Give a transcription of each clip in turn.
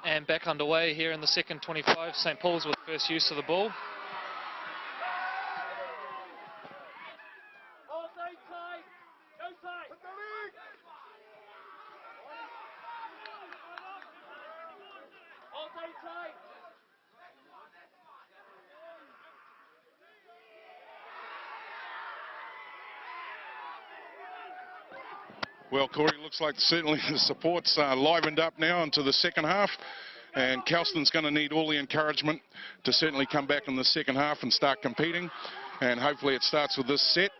And back underway here in the second 25. St. Paul's with first use of the ball. Well, Corey, looks like certainly the support's livened up now into the second half, and Kelston's going to need all the encouragement to certainly come back in the second half and start competing, and hopefully it starts with this set,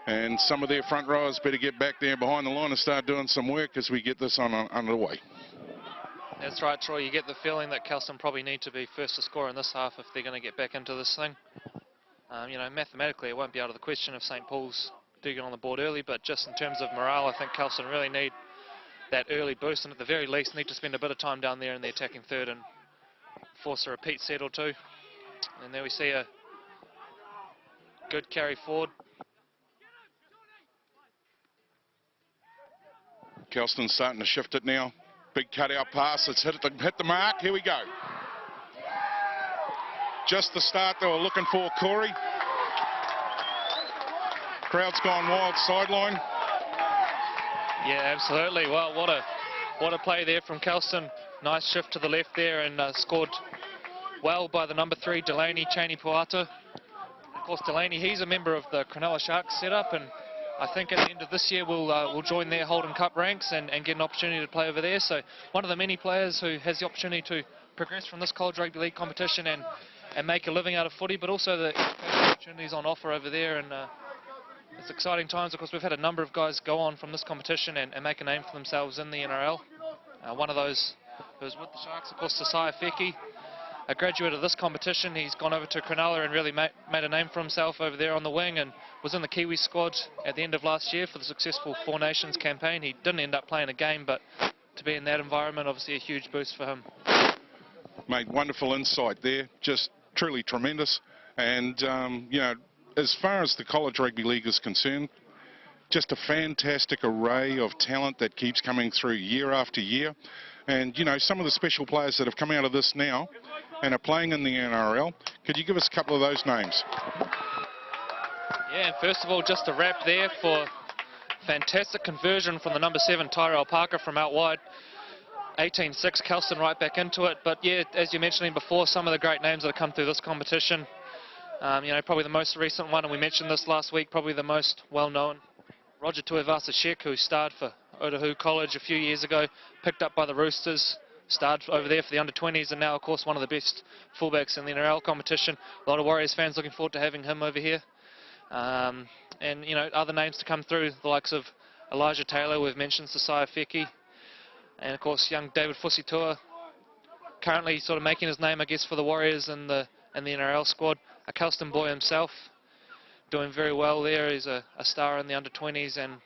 and some of their front rowers better get back there behind the line and start doing some work as we get this on underway. That's right, Troy. You get the feeling that Kelston probably need to be first to score in this half if they're going to get back into this thing. You know, mathematically it won't be out of the question if St. Paul's do get on the board early, but just in terms of morale, I think Kelston really need that early boost, and at the very least need to spend a bit of time down there in the attacking third and force a repeat set or two. And there we see a good carry forward. Kelston's starting to shift it now. Big cutout pass, it's hit the mark, here we go. Just the start they were looking for, Corey. Crowd's gone wild sideline. Yeah, absolutely. Well, what a play there from Kelston. Nice shift to the left there, and scored well by the number 3, Delaney Chaney-Puata. Of course, Delaney, he's a member of the Cronulla Sharks setup, and I think at the end of this year we'll join their Holden Cup ranks and get an opportunity to play over there. So one of the many players who has the opportunity to progress from this college rugby league competition and make a living out of footy, but also the opportunities on offer over there. And it's exciting times. Of course, we've had a number of guys go on from this competition and make a name for themselves in the NRL. One of those who was with the Sharks, of course, Sasai Feki, a graduate of this competition. He's gone over to Cronulla and really made a name for himself over there on the wing, and was in the Kiwi squad at the end of last year for the successful Four Nations campaign. He didn't end up playing a game, but to be in that environment, obviously a huge boost for him. Mate, wonderful insight there, just truly tremendous. And, you know, as far as the College Rugby League is concerned, just a fantastic array of talent that keeps coming through year after year. And, you know, some of the special players that have come out of this now and are playing in the NRL, could you give us a couple of those names? Yeah, and first of all, just a wrap there for fantastic conversion from the number 7, Tyrell Parker, from out wide. 18-6, Kelston right back into it. But yeah, as you mentioned before, some of the great names that have come through this competition. You know, probably the most recent one, and we mentioned this last week, probably the most well-known, Roger Tuivasa-Sheck, who starred for Otahuhu College a few years ago, picked up by the Roosters, starred over there for the under-20s, and now, of course, one of the best fullbacks in the NRL competition. A lot of Warriors fans looking forward to having him over here. And, you know, other names to come through, the likes of Elijah Taylor, we've mentioned Sasai Feki, and, of course, young David Fusitua, currently sort of making his name, I guess, for the Warriors and the NRL squad. A Kelston boy himself, doing very well there. He's a star in the under-20s and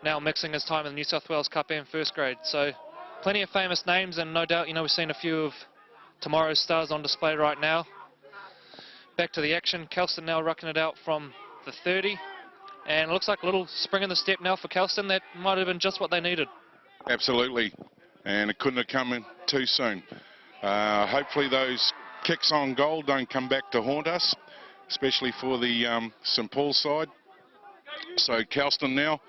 now mixing his time in the New South Wales Cup and first grade. So plenty of famous names, and no doubt, you know, we've seen a few of tomorrow's stars on display right now. Back to the action. Kelston now rucking it out from the 30, and it looks like a little spring in the step now for Kelston. That might have been just what they needed. Absolutely, and it couldn't have come in too soon. Hopefully those kicks on goal don't come back to haunt us, especially for the St. Paul side. So Kelston now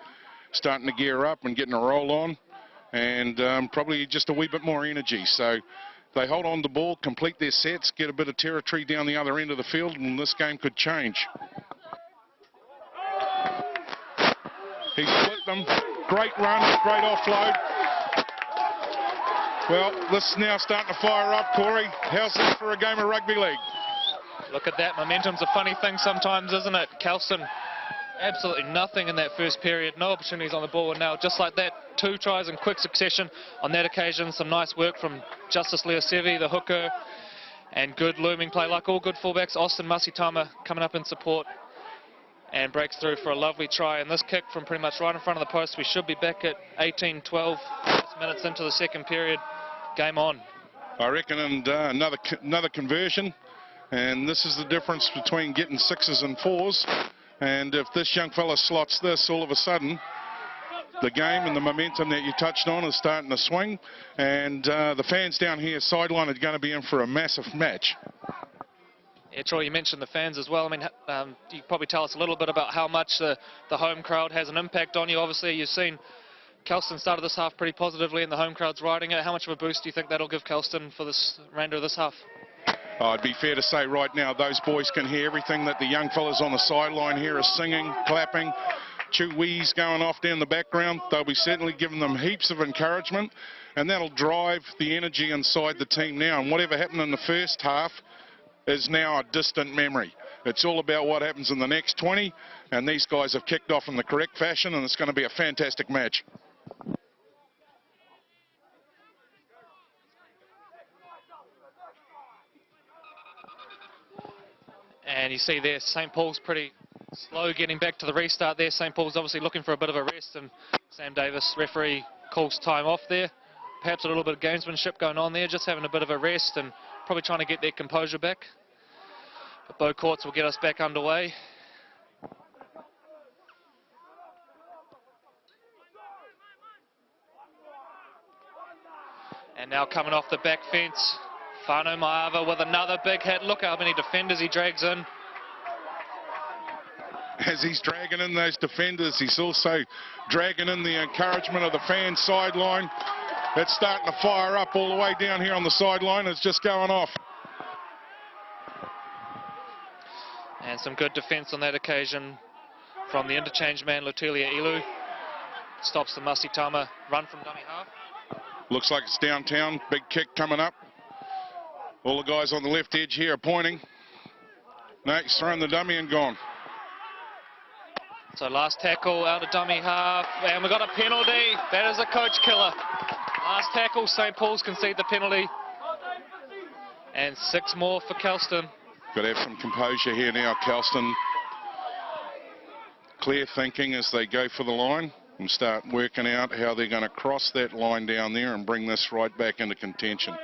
starting to gear up and getting a roll on, and probably just a wee bit more energy. So they hold on the ball, complete their sets, get a bit of territory down the other end of the field, and this game could change. He split them. Great run, great offload. Well, this is now starting to fire up, Corey. How's this for a game of rugby league? Look at that. Momentum's a funny thing sometimes, isn't it? Kelston, absolutely nothing in that first period. No opportunities on the ball. And now, just like that, 2 tries in quick succession. On that occasion, some nice work from Justice Leosevi, the hooker, and good looming play. Like all good fullbacks, Austin Masitama coming up in support and breaks through for a lovely try. And this kick from pretty much right in front of the post. We should be back at 18-12 minutes into the second period. Game on. I reckon, and another conversion, and this is the difference between getting 6s and 4s. And if this young fella slots this, all of a sudden the game and the momentum that you touched on is starting to swing, and the fans down here sideline are going to be in for a massive match. Yeah, Troy, you mentioned the fans as well. I mean, you could probably tell us a little bit about how much the home crowd has an impact on you. Obviously, you've seen Kelston started this half pretty positively and the home crowd's riding it. How much of a boost do you think that'll give Kelston for this remainder of this half? Oh, it'd be fair to say right now those boys can hear everything that the young fellas on the sideline here are singing, clapping, chew-wees going off down the background. They'll be certainly giving them heaps of encouragement, and that'll drive the energy inside the team now. And whatever happened in the first half is now a distant memory. It's all about what happens in the next 20, and these guys have kicked off in the correct fashion, and it's going to be a fantastic match. And you see there, St. Paul's pretty slow getting back to the restart there. St. Paul's obviously looking for a bit of a rest, and Sam Davis, referee, calls time off there. Perhaps a little bit of gamesmanship going on there, just having a bit of a rest and probably trying to get their composure back. But Beau Courts will get us back underway. And now coming off the back fence, Whānau Maiava with another big hit. Look how many defenders he drags in. As he's dragging in those defenders, he's also dragging in the encouragement of the fans sideline. It's starting to fire up all the way down here on the sideline. It's just going off. And some good defence on that occasion from the interchange man, Lutelia Ilu. Stops the Masitama run from dummy half. Looks like it's downtown. Big kick coming up. All the guys on the left edge here are pointing. No, he's thrown the dummy and gone. So last tackle out of dummy half, and we've got a penalty. That is a coach killer. Last tackle, St. Paul's concede the penalty. And 6 more for Kelston. Got to have some composure here now, Kelston. Clear thinking as they go for the line and start working out how they're going to cross that line down there and bring this right back into contention.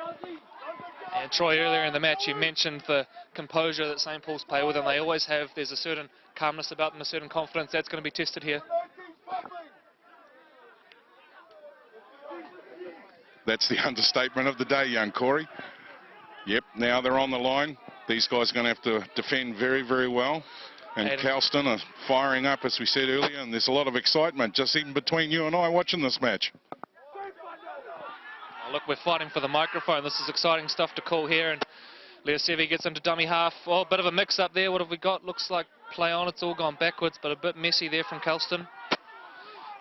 And Troy, earlier in the match, you mentioned the composure that St. Paul's play with, and they always have. There's a certain calmness about them, a certain confidence. That's going to be tested here. That's the understatement of the day, young Corey. Yep, now they're on the line. These guys are going to have to defend very, very well. And Kelston are firing up, as we said earlier, and there's a lot of excitement just even between you and I watching this match. Oh, look, we're fighting for the microphone. This is exciting stuff to call here. And Leosevi gets into dummy half. Oh, a bit of a mix-up there. What have we got? Looks like play on. It's all gone backwards, but a bit messy there from Kelston.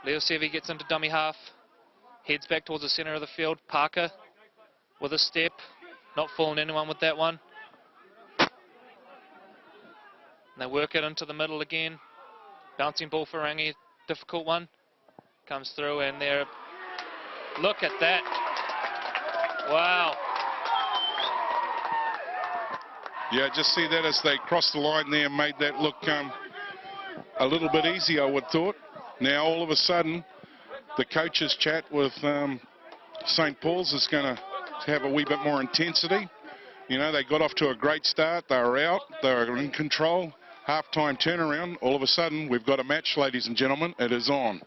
Leosevi gets into dummy half. Heads back towards the centre of the field. Parker with a step. Not fooling anyone with that one. And they work it into the middle again. Bouncing ball for Rangi. Difficult one. Comes through and there. Look at that. Wow. Yeah, just see that as they crossed the line there, made that look a little bit easy, I would have thought. Now all of a sudden, the coaches chat with St. Paul's is going to have a wee bit more intensity. You know, they got off to a great start. They were out. They were in control. Half-time turnaround. All of a sudden, we've got a match, ladies and gentlemen. It is on.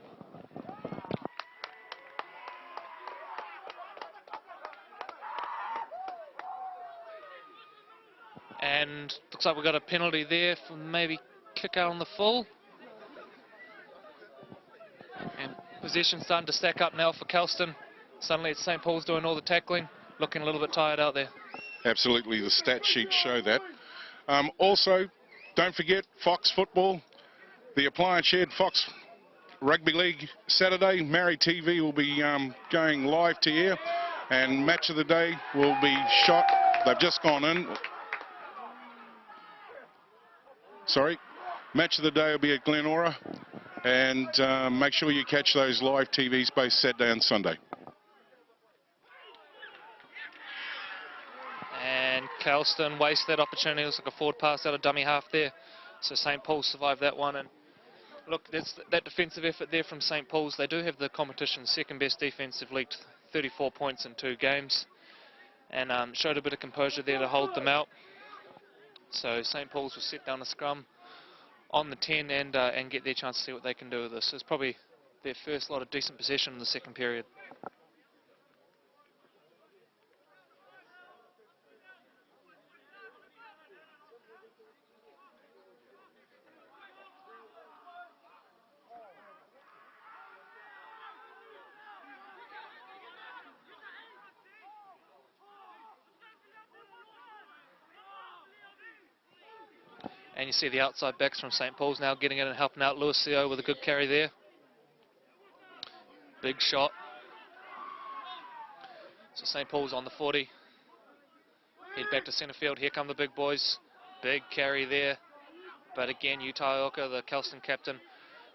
And looks like we've got a penalty there for maybe kick out on the full. And possession starting to stack up now for Kelston. Suddenly it's St. Paul's doing all the tackling. Looking a little bit tired out there. Absolutely, the stat sheets show that. Also, don't forget Fox Football, the Appliance Shed Fox Rugby League Saturday. Marry TV will be going live to air, and Match of the Day will be shot. They've just gone in. Sorry, Match of the Day will be at Glenora, and make sure you catch those live TVs both Saturday and Sunday. And Kelston wastes that opportunity. Looks like a forward pass out of dummy half there. So St. Paul's survived that one. And look, there's that defensive effort there from St. Paul's. They do have the competition's second best defensive league, 34 points in 2 games. And showed a bit of composure there to hold them out. So St. Paul's will set down a scrum on the 10 and get their chance to see what they can do with this. It's probably their first lot of decent possession in the second period. And you see the outside backs from St. Paul's now getting in and helping out Lucio with a good carry there. Big shot. So St. Paul's on the 40. Head back to centre field. Here come the big boys. Big carry there. But again, Utaioka, the Kelston captain,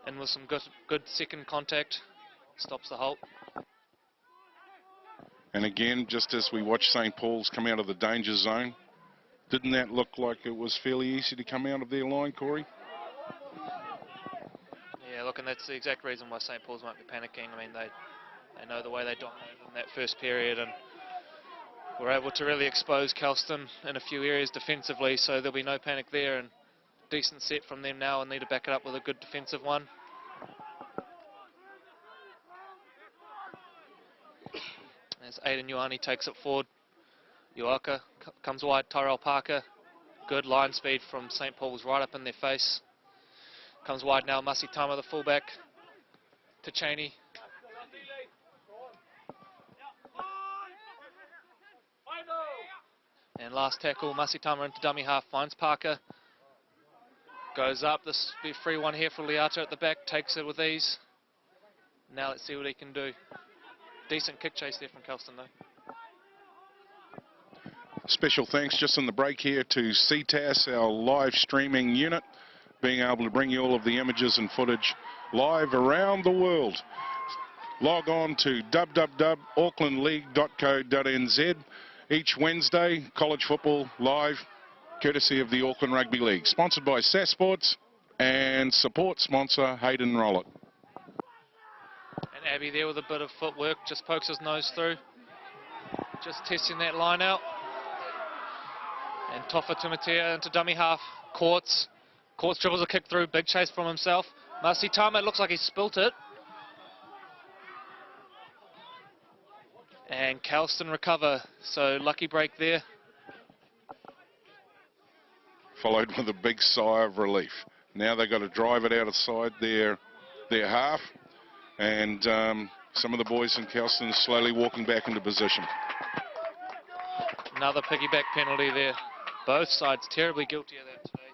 in with some good second contact. Stops the halt. And again, just as we watch St. Paul's come out of the danger zone, didn't that look like it was fairly easy to come out of their line, Corey? Yeah, look, and that's the exact reason why St. Paul's won't be panicking. I mean, they know the way they dominated in that first period and were able to really expose Kelston in a few areas defensively, so there'll be no panic there. And decent set from them now, and need to back it up with a good defensive one. As Aidan Ioane takes it forward. Uaka comes wide, Tyrell Parker. Good line speed from St. Paul's right up in their face. Comes wide now, Masitama, the fullback, to Cheney. And last tackle, Masitama into dummy half, finds Parker. Goes up, this will be a free one here for Liata at the back, takes it with ease. Now let's see what he can do. Decent kick chase there from Kelston though. Special thanks just in the break here to CTAS, our live streaming unit, being able to bring you all of the images and footage live around the world. Log on to www.aucklandleague.co.nz. Each Wednesday, college football live, courtesy of the Auckland Rugby League. Sponsored by SAS Sports and support sponsor Hayden Rollett. And Abby there with a bit of footwork, just pokes his nose through. Just testing that line out. And Tofa Tumatea into dummy half. Courts dribbles a kick through, big chase from himself. Masitama, it looks like he spilt it. And Kelston recover, so lucky break there. Followed with a big sigh of relief. Now they've got to drive it outside their half, and some of the boys in Kelston slowly walking back into position. Another piggyback penalty there. Both sides terribly guilty of that today.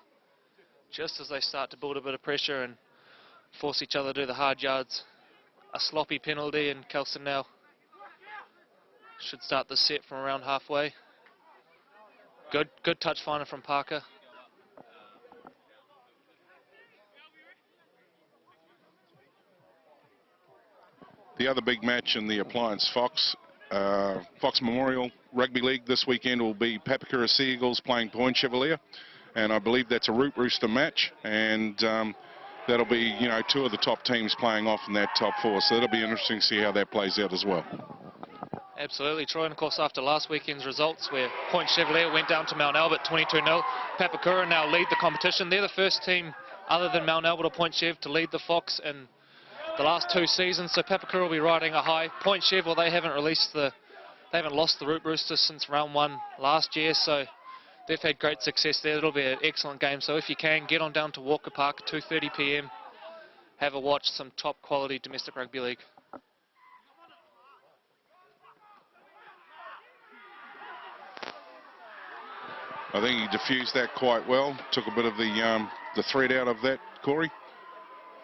Just as they start to build a bit of pressure and force each other to do the hard yards. A sloppy penalty, and Kelston now should start the set from around halfway. Good touch finder from Parker. The other big match in the Appliance Fox Memorial Rugby League this weekend will be Papakura Sea Eagles playing Point Chevalier, and I believe that's a Root Rooster match, and that'll be, you know, two of the top teams playing off in that top four, so it'll be interesting to see how that plays out as well. Absolutely, Troy, and of course after last weekend's results where Point Chevalier went down to Mount Albert 22-0, Papakura now lead the competition. They're the first team other than Mount Albert or Point Chev to lead the Fox in the last 2 seasons, so Papakura will be riding a high. Point Chev, well, they haven't lost the Root Roosters since round 1 last year, so they've had great success there. It'll be an excellent game, so if you can, get on down to Walker Park at 2:30 p.m. Have a watch, some top quality domestic rugby league. I think he diffused that quite well, took a bit of the thread out of that, Corey,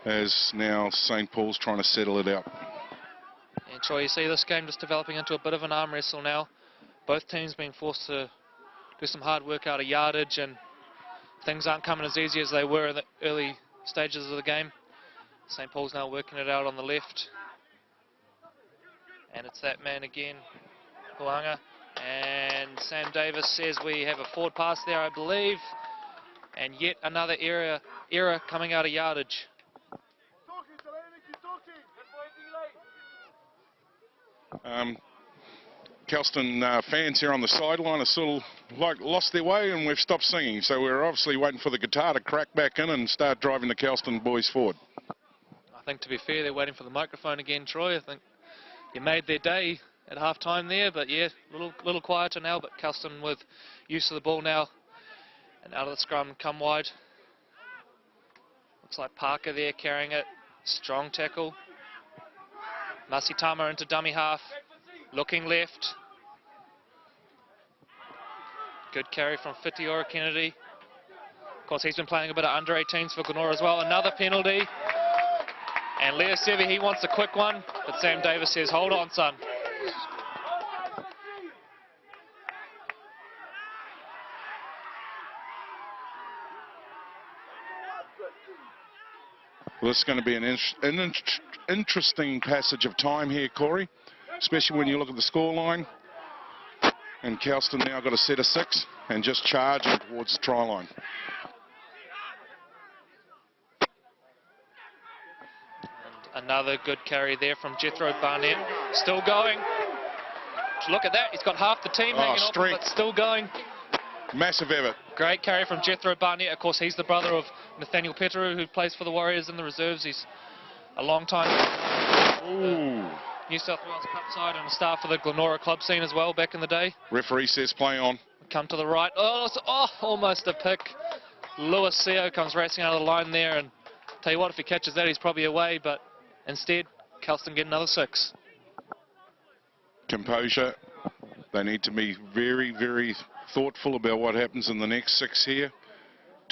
as now St. Paul's trying to settle it out. And Troy, you see this game just developing into a bit of an arm wrestle now. Both teams being forced to do some hard work out of yardage, and things aren't coming as easy as they were in the early stages of the game. St. Paul's now working it out on the left. And it's that man again, Huanga. And Sam Davis says we have a forward pass there, I believe. And yet another error coming out of yardage. Kelston fans here on the sideline are sort of like lost their way, and we've stopped singing, so we're obviously waiting for the guitar to crack back in and start driving the Kelston boys forward. I think to be fair, they're waiting for the microphone again, Troy. I think you made their day at half-time there, but yeah, little quieter now, but Kelston with use of the ball now. And out of the scrum, come wide. Looks like Parker there carrying it. Strong tackle. Masitama into dummy half. Looking left. Good carry from Whitiora Kennedy. Of course, he's been playing a bit of under-18s for Glenora as well. Another penalty. And Leo Sevi, he wants a quick one, but Sam Davis says, hold on, son. Well, it's going to be an interesting passage of time here, Corey, especially when you look at the scoreline. And Kelston now got a set of 6 and just charging towards the try line. And another good carry there from Jethro Barnett. Still going. Look at that. He's got half the team hanging off him, but still going. Massive effort. Great carry from Jethro Barnett. Of course, he's the brother of Nathaniel Peteru, who plays for the Warriors in the reserves. He's a long time New South Wales Cup side and a star for the Glenora club scene as well back in the day. Referee says play on. Come to the right. Oh, almost a pick. Lewis Seo comes racing out of the line there, and tell you what, if he catches that, he's probably away, but instead, Kelston get another 6. Composure. They need to be very, very thoughtful about what happens in the next 6 here.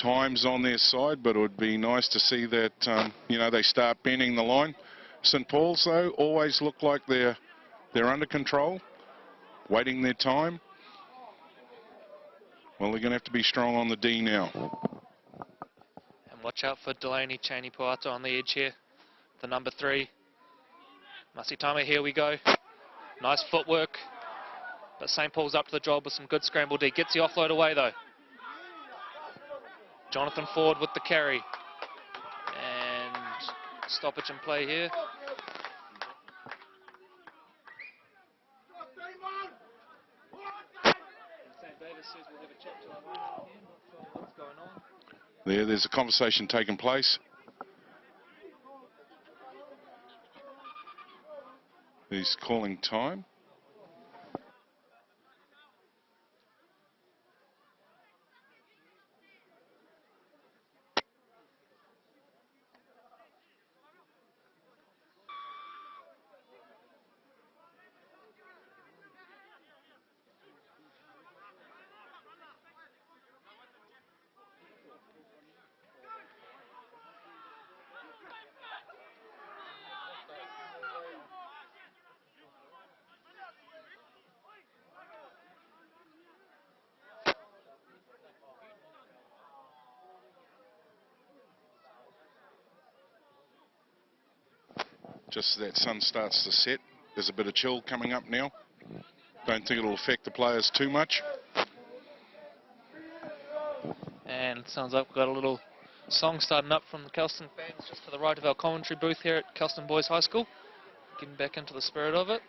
Time's on their side, but it would be nice to see that, you know, they start bending the line. St. Paul's, though, always look like they're under control, waiting their time. Well, they're going to have to be strong on the D now. And watch out for Delaney Cheney Puata on the edge here. The number 3. Masitama, here we go. Nice footwork. But St. Paul's up to the job with some good scramble D. Gets the offload away, though. Jonathan Ford with the carry. And stoppage in play here. Sam Davis says we'll have a chat to our line here. Not sure what's going on. There's a conversation taking place. He's calling time. Just as that sun starts to set, there's a bit of chill coming up now. Don't think it'll affect the players too much. And it sounds like we've got a little song starting up from the Kelston fans just to the right of our commentary booth here at Kelston Boys High School. Getting back into the spirit of it.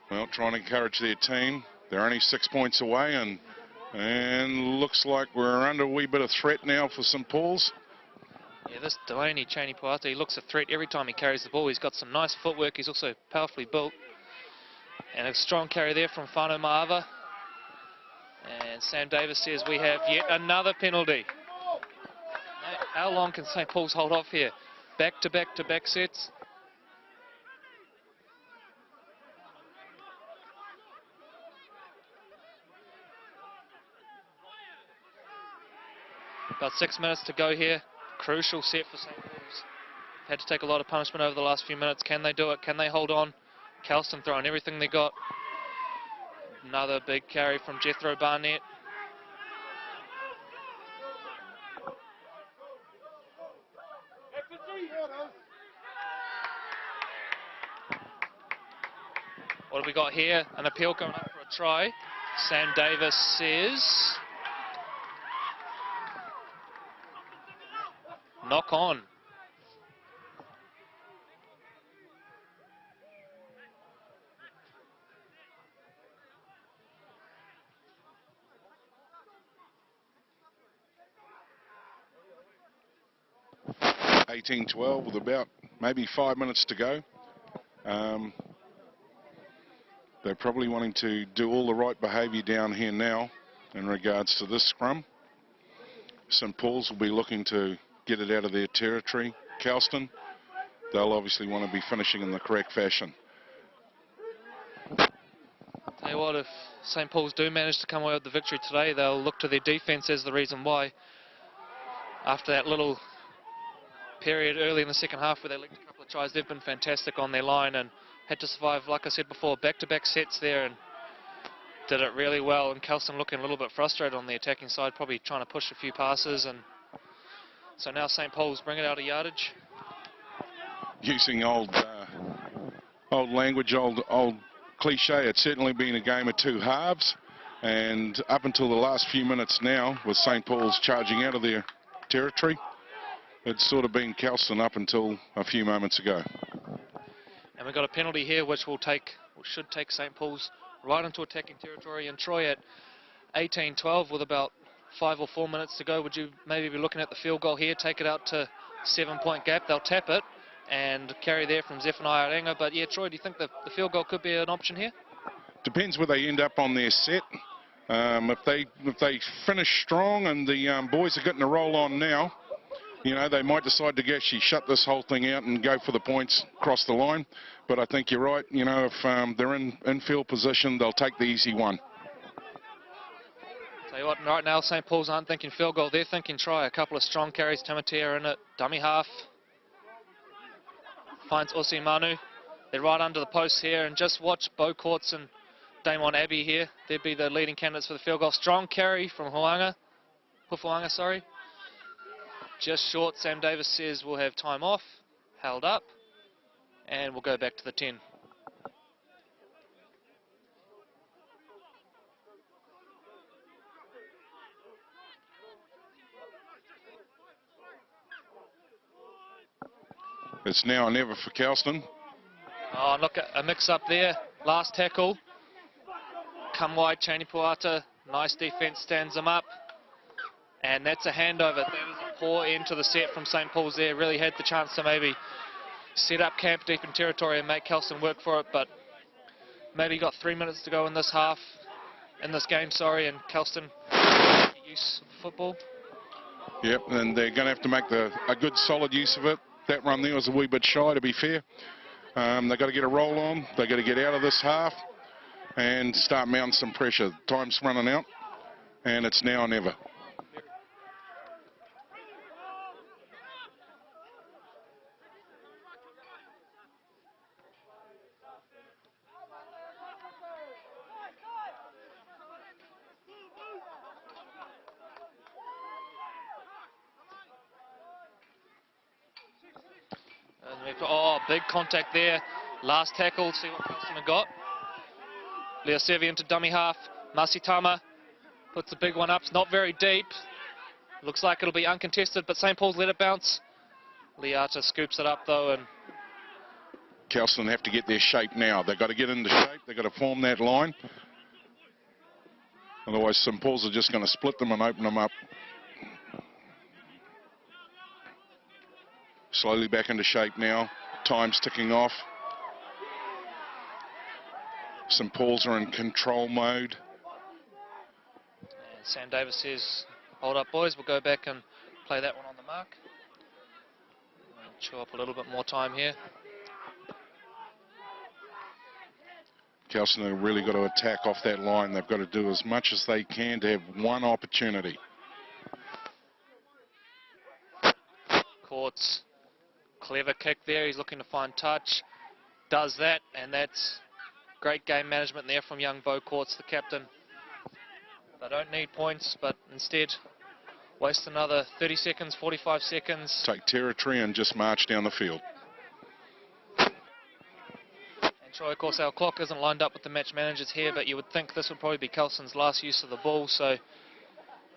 Well, trying to encourage their team. They're only 6 points away, and looks like we're under a wee bit of threat now for St. Paul's. Yeah, this Delaney Cheney Puata, he looks a threat every time he carries the ball. He's got some nice footwork. He's also powerfully built. And a strong carry there from Whānau Maava. And Sam Davis says we have yet another penalty. How long can St. Paul's hold off here? Back-to-back-to-back sets. About 6 minutes to go here. Crucial set for St. Paul's. Had to take a lot of punishment over the last few minutes. Can they do it? Can they hold on? Kelston throwing everything they got. Another big carry from Jethro Barnett. What have we got here? An appeal going up for a try. Sam Davis says knock on. 18-12 with about maybe 5 minutes to go. They're probably wanting to do all the right behaviour down here now in regards to this scrum. St Paul's will be looking to get it out of their territory. Kelston, they'll obviously want to be finishing in the correct fashion. Tell you what, if St Paul's do manage to come away with the victory today, they'll look to their defence as the reason why. After that little period early in the second half where they leaked a couple of tries, they've been fantastic on their line and had to survive, like I said before, back-to-back sets there and did it really well. And Kelston looking a little bit frustrated on the attacking side, probably trying to push a few passes. And so now St Paul's bring it out of yardage. Using old language, old cliche, it's certainly been a game of two halves. And up until the last few minutes now, with St Paul's charging out of their territory, it's sort of been Kelston up until a few moments ago. And we've got a penalty here which should take St Paul's right into attacking territory. And Troy at 18-12 with about 5 or 4 minutes to go. Would you maybe be looking at the field goal here, take it out to 7-point gap? They'll tap it and carry there from Zephaniah Arenga. But yeah, Troy, do you think the field goal could be an option here? Depends where they end up on their set. If they finish strong and the boys are getting a roll on now, you know, they might decide to actually shut this whole thing out and go for the points across the line. But I think you're right. You know, if they're in field position, they'll take the easy one. Tell you what, right now St Paul's aren't thinking field goal, they're thinking try. A couple of strong carries, Tamatea in it, dummy half. Finds Usi Manu. They're right under the post here, and just watch Beau Courts and Damon Abbey here. They'd be the leading candidates for the field goal. Strong carry from Hufuanga, sorry. Just short. Sam Davis says we'll have time off, held up, and we'll go back to the 10. It's now or never for Kelston. Oh, look at a mix-up there. Last tackle. Come wide, Cheney Puata. Nice defence, stands them up. And that's a handover. That was a poor end to the set from St Paul's there. Really had the chance to maybe set up camp deep in territory and make Kelston work for it, but maybe got 3 minutes to go in this game, and Kelston make use of football. Yep, and they're going to have to make a good solid use of it. That run there was a wee bit shy, to be fair. They've got to get a roll on. They've got to get out of this half and start mounting some pressure. Time's running out, and it's now or never. Oh, big contact there. Last tackle, see what Kelston have got. Leo Sevi into dummy half. Masitama puts a big one up. It's not very deep. Looks like it'll be uncontested, but St Paul's let it bounce. Liata scoops it up though, and Kelston have to get their shape now. They've got to get into shape. They've got to form that line. Otherwise, St Paul's are just going to split them and open them up. Slowly back into shape now. Time's ticking off. St Paul's are in control mode. And Sam Davis says, hold up boys, we'll go back and play that one on the mark. Chew up a little bit more time here. Kelston have really got to attack off that line. They've got to do as much as they can to have one opportunity. Courts. Clever kick there, he's looking to find touch. Does that, and that's great game management there from young Beau Courts, the captain. They don't need points, but instead waste another 30 seconds, 45 seconds. Take territory and just march down the field. And Troy, of course, our clock isn't lined up with the match managers here, but you would think this would probably be Kelston's last use of the ball. So,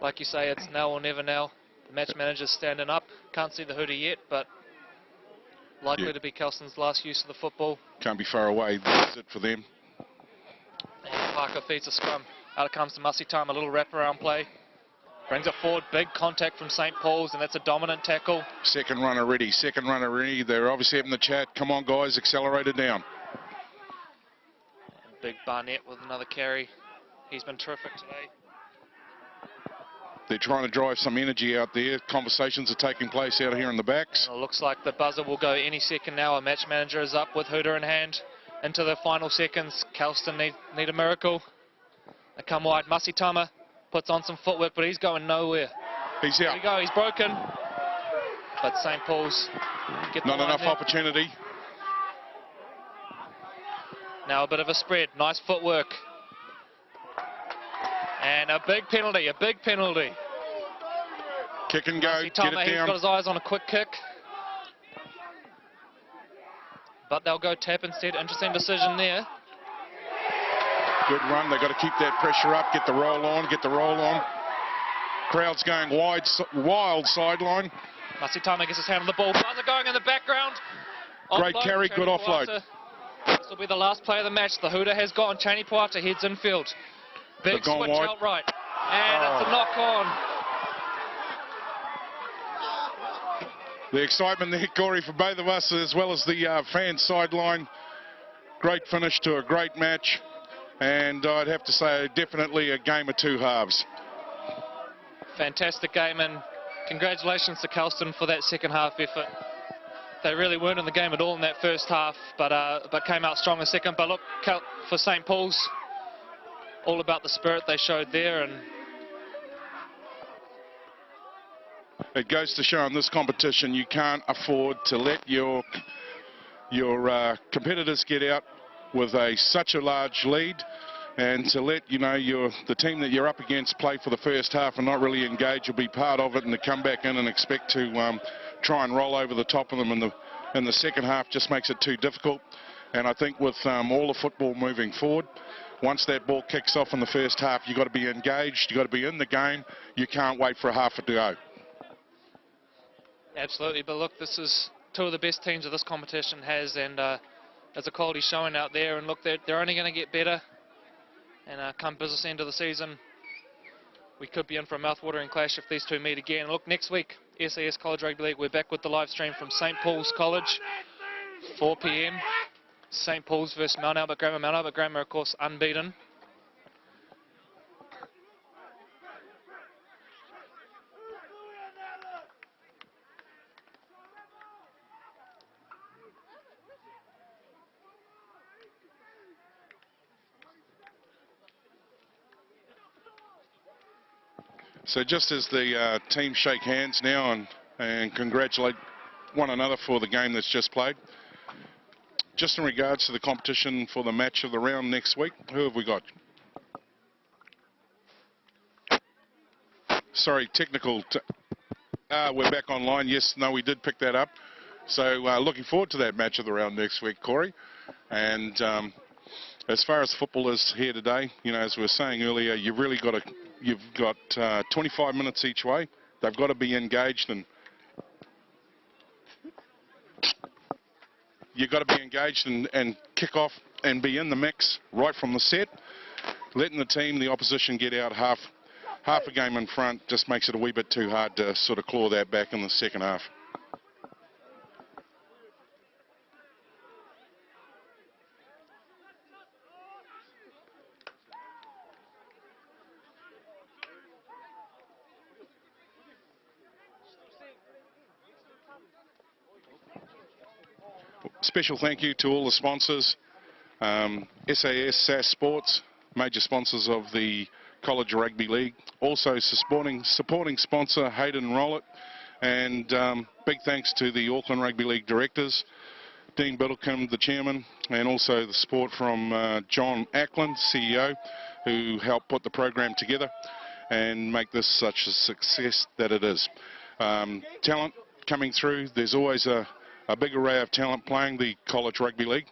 like you say, it's now or never now. The match manager's standing up. Can't see the hoodie yet, but likely to be Kelston's last use of the football. Can't be far away. That's it for them. And Parker feeds a scrum. Out it comes to Masitama, a little wraparound play. Brings it forward, big contact from St. Paul's, and that's a dominant tackle. Second runner ready, second runner ready. They're obviously having the chat. Come on, guys, accelerate it down. Big Barnett with another carry. He's been terrific today. They're trying to drive some energy out there. Conversations are taking place out here in the backs. And it looks like the buzzer will go any second now. A match manager is up with hooter in hand into the final seconds. Kelston need a miracle. They come wide. Masitama puts on some footwork, but he's going nowhere. He's There out. we go. He's broken. But St. Paul's get the Not line enough there. opportunity. Now a bit of a spread. Nice footwork. And a big penalty, a big penalty. Kick and go, get Masitama, it he's got down. his eyes on a quick kick. But they'll go tap instead. Interesting decision there. Good run. They've got to keep that pressure up, get the roll on, get the roll on. Crowd's going wide, wild sideline. Masitama gets his hand on the ball. Buzzer going in the background. Great Offload, carry, good Chaney offload. Puata. This will be the last play of the match. The hooter has gone. Chaney Puata heads infield. Big They've gone switch wide. out right. And it's a knock on. The excitement there, Corey, for both of us as well as the fan sideline. Great finish to a great match. And I'd have to say definitely a game of two halves. Fantastic game, and congratulations to Kelston for that second half effort. They really weren't in the game at all in that first half, but came out strong in second. But look, for St. Paul's, all about the spirit they showed there. And it goes to show in this competition you can't afford to let your competitors get out with such a large lead, and to let the team that you're up against play for the first half and not really engage or be part of it, and to come back in and expect to try and roll over the top of them in the second half just makes it too difficult. And I think with all the football moving forward, once that ball kicks off in the first half, you've got to be engaged, you've got to be in the game. You can't wait for a half to go. absolutely, but look, this is two of the best teams that this competition has, and there's a quality showing out there. And look, they're only going to get better. And come business end of the season, we could be in for a mouth-watering clash if these two meet again. Look, next week, SAS College Rugby League, we're back with the live stream from St. Paul's College, 4 p.m. St. Paul's versus Mount Albert Grammar. Mount Albert Grammar, of course, unbeaten. So just as the teams shake hands now and congratulate one another for the game that's just played, just in regards to the competition for the match of the round next week, who have we got? Sorry, technical. We're back online. Yes, no, we did pick that up. So looking forward to that match of the round next week, Corey. And as far as football is here today, as we were saying earlier, you've got 25 minutes each way. They've got to be engaged, and you've got to be engaged and kick off and be in the mix right from the set. Letting the opposition get out half a game in front just makes it a wee bit too hard to sort of claw that back in the second half. Special thank you to all the sponsors, SAS Sports, major sponsors of the College Rugby League, also supporting sponsor Hayden Rollett, and big thanks to the Auckland Rugby League directors, Dean Biddlecombe, the chairman, and also the support from John Ackland, CEO, who helped put the program together and make this such a success that it is. Talent coming through, there's always a big array of talent playing the College Rugby League,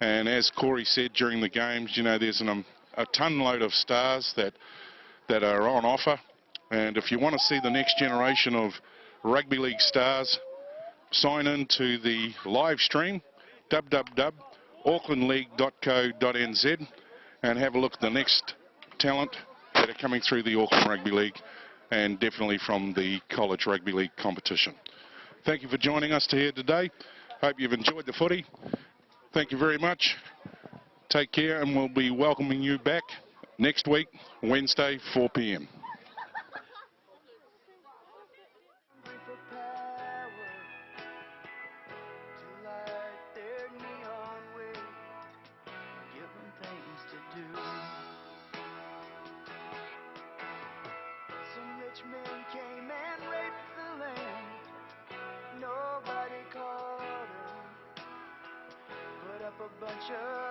and as Corey said during the games, there's a ton load of stars that are on offer, and if you want to see the next generation of rugby league stars, sign in to the live stream www.aucklandleague.co.nz and have a look at the next talent that are coming through the Auckland Rugby League, and definitely from the College Rugby League competition. Thank you for joining us here today. Hope you've enjoyed the footy. Thank you very much. Take care, and we'll be welcoming you back next week, Wednesday, 4 p.m. Men came and raped the land. Nobody caught 'em. Put up a bunch of